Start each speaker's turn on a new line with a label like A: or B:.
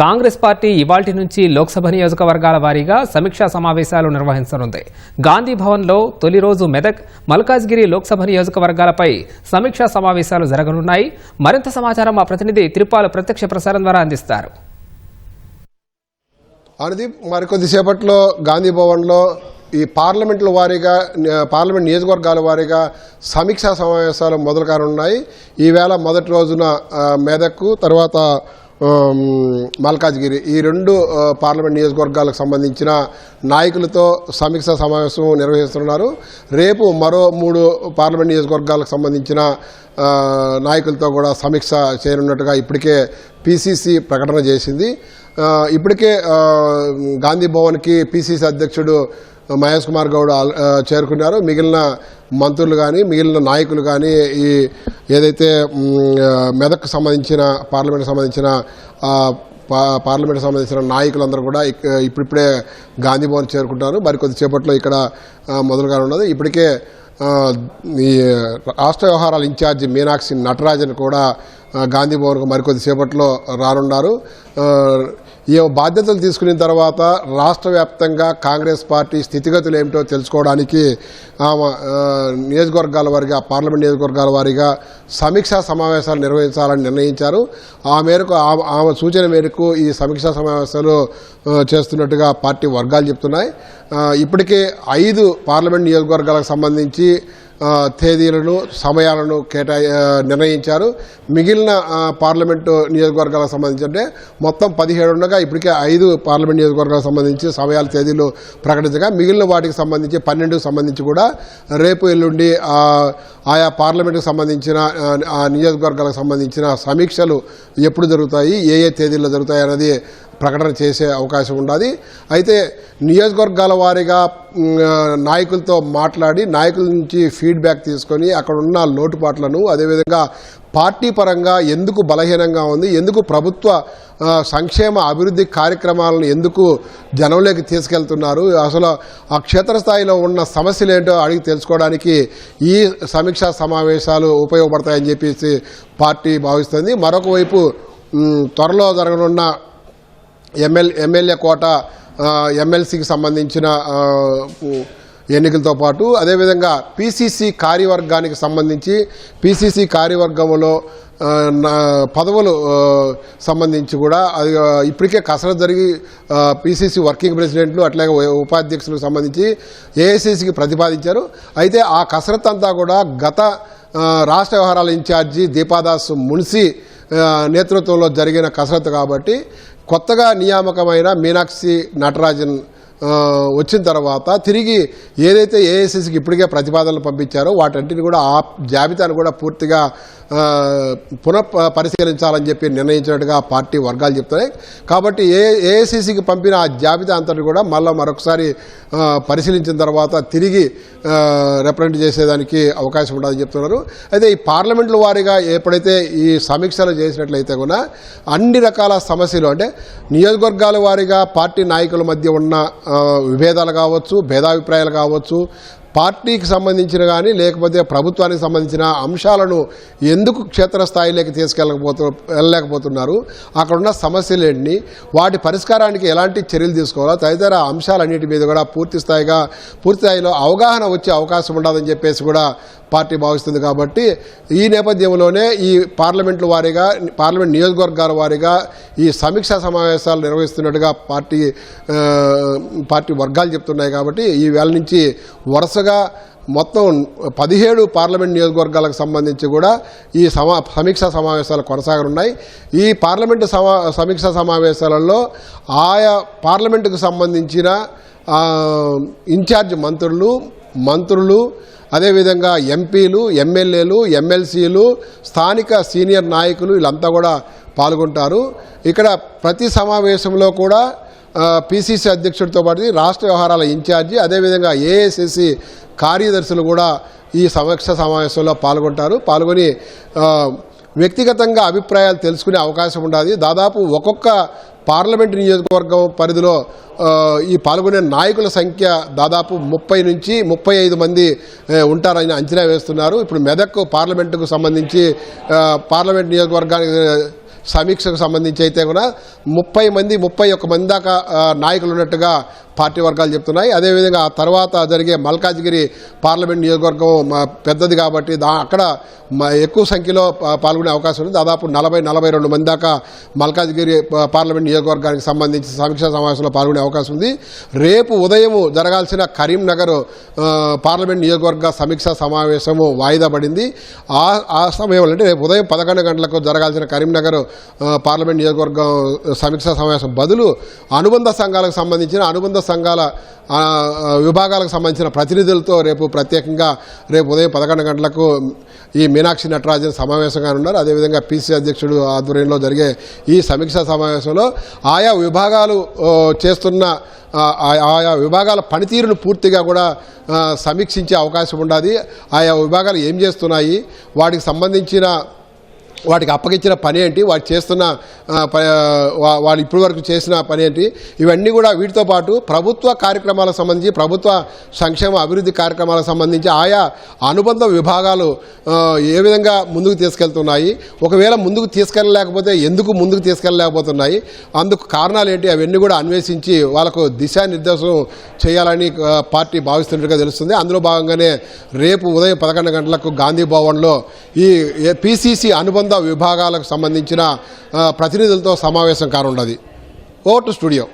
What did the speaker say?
A: Congress party ఇవాల్టి నుంచి లోక్సభ నియోజకవర్గాల వారీగా సమీక్షా సమావేశాలు నిర్వహించనుంది. గాంధీ భవన్లో తొలి రోజు మెదక్, మల్కాజ్గిరి లోక్సభ నియోజకవర్గాలపై సమీక్షా సమావేశాలు జరగనున్నాయి. మరింత సమాచారం మా ప్రతినిధి తిరుపాల ప్రత్యక్ష ప్రసారం ద్వారా అందిస్తారు.
B: అనుదీప్, మరికొద్దిసేపట్లో గాంధీ భవన్లో ఈ పార్లమెంట్ల వారీగా పార్లమెంట్ నియోజకవర్గాల వారీగా సమీక్షా సమావేశాలు మొదలు కానున్నాయి. ఈవేళ మొదటి రోజున మెదక్, తర్వాత మల్కాజ్గిరి ఈ రెండు పార్లమెంట్ నియోజకవర్గాలకు సంబంధించిన నాయకులతో సమీక్షా సమావేశం నిర్వహిస్తున్నారు. రేపు మరో 3 పార్లమెంట్ నియోజకవర్గాలకు సంబంధించిన నాయకులతో కూడా సమీక్ష చేయనున్నట్టుగా ఇప్పటికే పిసిసి ప్రకటన చేసింది. ఇప్పటికే గాంధీ భవన్కి పిసిసి అధ్యక్షుడు మహేష్ కుమార్ గౌడ్ చేరుకున్నారు. మిగిలిన మంత్రులు కానీ మిగిలిన నాయకులు కానీ ఈ ఏదైతే మెదక్కు సంబంధించిన పార్లమెంట్కి సంబంధించిన నాయకులందరూ కూడా ఇప్పుడిప్పుడే గాంధీ భవన్ చేరుకుంటారు. మరికొద్దిసేపట్లో ఇక్కడ మొదలుగా ఉన్నది. ఇప్పటికే ఈ రాష్ట్ర వ్యవహారాల ఇన్ఛార్జి మీనాక్షి నటరాజన్ కూడా గాంధీ భవన్కు మరికొద్దిసేపట్లో రానున్నారు. ఈ బాధ్యతలు తీసుకున్న తర్వాత రాష్ట్ర వ్యాప్తంగా కాంగ్రెస్ పార్టీ స్థితిగతులు ఏమిటో తెలుసుకోవడానికి నియోజకవర్గాల వారీగా పార్లమెంట్ నియోజకవర్గాల వారీగా సమీక్షా సమావేశాలు నిర్వహించాలని నిర్ణయించారు. ఆ మేరకు ఆమె సూచన మేరకు ఈ సమీక్షా సమావేశాలు చేస్తున్నట్టుగా పార్టీ వర్గాలు చెప్తున్నాయి. ఇప్పటికే 5 పార్లమెంట్ నియోజకవర్గాలకు సంబంధించి తేదీలను సమయాలను నిర్ణయించారు. మిగిలిన పార్లమెంటు నియోజకవర్గాలకు సంబంధించి అంటే మొత్తం 17 ఉండగా ఇప్పటికే 5 పార్లమెంట్ నియోజకవర్గాలకు సంబంధించి సమయాల తేదీలు ప్రకటించగా మిగిలిన వాటికి సంబంధించి 12కు సంబంధించి కూడా రేపు ఎల్లుండి ఆయా పార్లమెంటుకు సంబంధించిన ఆ నియోజకవర్గాలకు సంబంధించిన సమీక్షలు ఎప్పుడు జరుగుతాయి, ఏ తేదీల్లో జరుగుతాయి అన్నది ప్రకటన చేసే అవకాశం ఉన్నది. అయితే నియోజకవర్గాల వారీగా నాయకులతో మాట్లాడి నాయకుల నుంచి ఫీడ్బ్యాక్ తీసుకొని అక్కడ ఉన్న లోటుపాట్లను, అదేవిధంగా పార్టీ పరంగా ఎందుకు బలహీనంగా ఉంది, ఎందుకు ప్రభుత్వ సంక్షేమ అభివృద్ధి కార్యక్రమాలను ఎందుకు జనంలోకి తీసుకెళ్తున్నారు, అసలు ఆ క్షేత్రస్థాయిలో ఉన్న సమస్యలు ఏంటో అడిగి తెలుసుకోవడానికి ఈ సమీక్షా సమావేశాలు ఉపయోగపడతాయని చెప్పేసి పార్టీ భావిస్తుంది. మరొక వైపు త్వరలో జరగనున్న ఎమ్మెల్యే కోట, ఎమ్మెల్సీకి సంబంధించిన ఎన్నికలతో పాటు అదేవిధంగా పిసిసి కార్యవర్గానికి సంబంధించి పిసిసి కార్యవర్గంలో పదవులు సంబంధించి కూడా అది ఇప్పటికే కసరత్తు జరిగి పిసిసి వర్కింగ్ ప్రెసిడెంట్లు అట్లాగే ఉపాధ్యక్షులకు సంబంధించి ఏఐసిసికి ప్రతిపాదించారు. అయితే ఆ కసరత్తు అంతా కూడా గత రాష్ట్ర వ్యవహారాల ఇన్ఛార్జి దీపాదాస్ మున్సి నేతృత్వంలో జరిగిన కసరత్తు కాబట్టి కొత్తగా నియామకమైన మీనాక్షి నటరాజన్ వచ్చిన తర్వాత తిరిగి ఏదైతే ఏఐసిసికి ఇప్పటికే ప్రతిపాదనలు పంపించారో వాటన్నిటిని కూడా ఆ జాబితాను కూడా పూర్తిగా పరిశీలించాలని చెప్పి నిర్ణయించినట్టుగా పార్టీ వర్గాలు చెప్తున్నాయి. కాబట్టి ఏఐసిసికి పంపిన ఆ జాబితా అంతటి కూడా మరొకసారి పరిశీలించిన తర్వాత తిరిగి రిప్రజెంట్ చేసేదానికి అవకాశం ఉంటుందని చెప్తున్నారు. అయితే ఈ పార్లమెంట్ల వారీగా ఎప్పుడైతే ఈ సమీక్షలు చేసినట్లయితే కూడా అన్ని రకాల సమస్యలు అంటే నియోజకవర్గాల వారీగా పార్టీ నాయకుల మధ్య ఉన్న విభేదాలు కావచ్చు, భేదాభిప్రాయాలు కావచ్చు, పార్టీకి సంబంధించిన కానీ లేకపోతే ప్రభుత్వానికి సంబంధించిన అంశాలను ఎందుకు క్షేత్రస్థాయిలోకి వెళ్ళలేకపోతున్నారు, అక్కడున్న సమస్యలు ఏంటి, వాటి పరిష్కారానికి ఎలాంటి చర్యలు తీసుకోవాలో తదితర అంశాలన్నిటి మీద కూడా పూర్తి స్థాయిలో అవగాహన వచ్చే అవకాశం ఉండదని చెప్పేసి కూడా పార్టీ భావిస్తుంది. కాబట్టి ఈ నేపథ్యంలోనే ఈ పార్లమెంట్ నియోజకవర్గాల వారీగా ఈ సమీక్షా సమావేశాలు నిర్వహిస్తున్నట్టుగా పార్టీ వర్గాలు చెప్తున్నాయి. కాబట్టి ఈ వేళ నుంచి వరుసగా మొత్తం 17 పార్లమెంట్ నియోజకవర్గాలకు సంబంధించి కూడా ఈ సమీక్షా సమావేశాలు కొనసాగనున్నాయి. ఈ పార్లమెంటు సమీక్షా సమావేశాలలో ఆయా పార్లమెంటుకు సంబంధించిన ఇన్ఛార్జ్ మంత్రులు అదేవిధంగా ఎంపీలు, ఎమ్మెల్యేలు, ఎమ్మెల్సీలు, స్థానిక సీనియర్ నాయకులు వీళ్ళంతా కూడా పాల్గొంటారు. ఇక్కడ ప్రతి సమావేశంలో కూడా పిసిసి అధ్యక్షుడితో పాటు రాష్ట్ర వ్యవహారాల ఇన్ఛార్జి అదేవిధంగా ఏఐసిసి కార్యదర్శులు కూడా ఈ సమీక్ష సమావేశంలో పాల్గొని వ్యక్తిగతంగా అభిప్రాయాలు తెలుసుకునే అవకాశం ఉంటుంది. దాదాపు ఒక్కొక్క పార్లమెంటు నియోజకవర్గం పరిధిలో ఈ పాల్గొనే నాయకుల సంఖ్య దాదాపు 30 నుంచి 35 మంది ఉంటారని అంచనా వేస్తున్నారు. ఇప్పుడు మెదక్ పార్లమెంటుకు సంబంధించి పార్లమెంట్ నియోజకవర్గానికి సమీక్షకు సంబంధించి అయితే కూడా 31 మంది దాకా నాయకులు ఉన్నట్టుగా పార్టీ వర్గాలు చెప్తున్నాయి. అదేవిధంగా ఆ తర్వాత జరిగే మల్కాజ్గిరి పార్లమెంట్ నియోజకవర్గం పెద్దది కాబట్టి అక్కడ ఎక్కువ సంఖ్యలో పాల్గొనే అవకాశం ఉంది. దాదాపు 40-42 మంది దాకా మల్కాజ్గిరి పార్లమెంట్ నియోజకవర్గానికి సంబంధించి సమీక్షా సమావేశంలో పాల్గొనే అవకాశం ఉంది. రేపు ఉదయం జరగాల్సిన కరీంనగర్ పార్లమెంట్ నియోజకవర్గ సమీక్షా సమావేశము వాయిదా పడింది. ఆ సమయంలో అంటే రేపు ఉదయం 11 గంటలకు జరగాల్సిన కరీంనగర్ పార్లమెంట్ నియోజకవర్గం సమీక్షా సమావేశం బదులు అనుబంధ సంఘాలకు సంబంధించిన అనుబంధ సంఘాల విభాగాలకు సంబంధించిన ప్రతినిధులతో రేపు ప్రత్యేకంగా రేపు ఉదయం 11 గంటలకు ఈ మీనాక్షి నటరాజన్ సమావేశంగా ఉన్నారు. అదేవిధంగా పీసీ అధ్యక్షుడు ఆధ్వర్యంలో జరిగే ఈ సమీక్షా సమావేశంలో ఆయా విభాగాలు చేస్తున్న ఆయా విభాగాల పనితీరును పూర్తిగా కూడా సమీక్షించే అవకాశం ఉండాలి. ఆయా విభాగాలు ఏం చేస్తున్నాయి, వాటికి అప్పగించిన పని ఏంటి, వాటి చేస్తున్న వాళ్ళు ఇప్పటి వరకు చేసిన పని ఏంటి, ఇవన్నీ కూడా వీటితో పాటు ప్రభుత్వ కార్యక్రమాలకు సంబంధించి ప్రభుత్వ సంక్షేమ అభివృద్ధి కార్యక్రమాలకు సంబంధించి ఆయా అనుబంధ విభాగాలు ఏ విధంగా ముందుకు తీసుకెళ్తున్నాయి, ఒకవేళ ముందుకు తీసుకెళ్ళలేకపోతే ఎందుకు ముందుకు తీసుకెళ్ళలేకపోతున్నాయి, అందుకు కారణాలు ఏంటి, అవన్నీ కూడా అన్వేషించి వాళ్ళకు దిశానిర్దేశం చేయాలని పార్టీ భావిస్తున్నట్టుగా తెలుస్తుంది. అందులో భాగంగానే రేపు ఉదయం 11 గంటలకు గాంధీ భవన్లో ఈ పిసిసి అనుబంధ విభాగాలకు సంబంధించిన ప్రతినిధులతో సమావేశం కానున్నది. Over to studio.